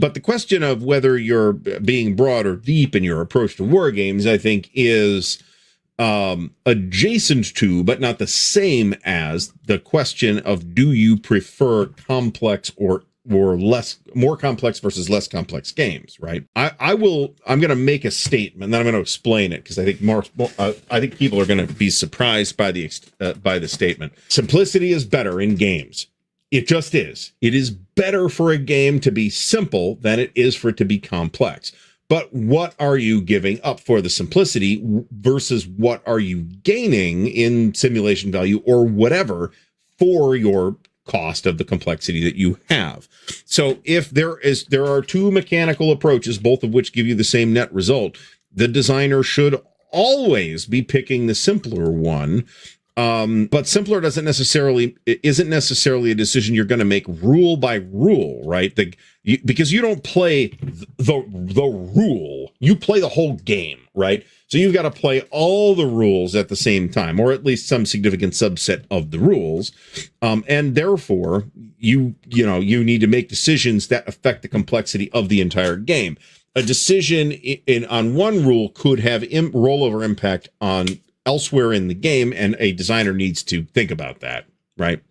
But the question of whether you're being broad or deep in your approach to war games, I think, is adjacent to, but not the same as, the question of, do you prefer complex or more complex versus less complex games, right? I'm going to make a statement, then I'm going to explain it, because I think I think people are going to be surprised by the statement. Simplicity is better in games. It just is. It is better for a game to be simple than it is for it to be complex. But what are you giving up for the simplicity versus what are you gaining in simulation value or whatever for your cost of the complexity that you have? So if there are two mechanical approaches, both of which give you the same net result, the designer should always be picking the simpler one. But simpler isn't necessarily a decision you're going to make rule by rule, right? Because you don't play the rule, you play the whole game, right? So you've got to play all the rules at the same time, or at least some significant subset of the rules. And therefore, you need to make decisions that affect the complexity of the entire game. A decision on one rule could have rollover impact on elsewhere in the game, and a designer needs to think about that, right?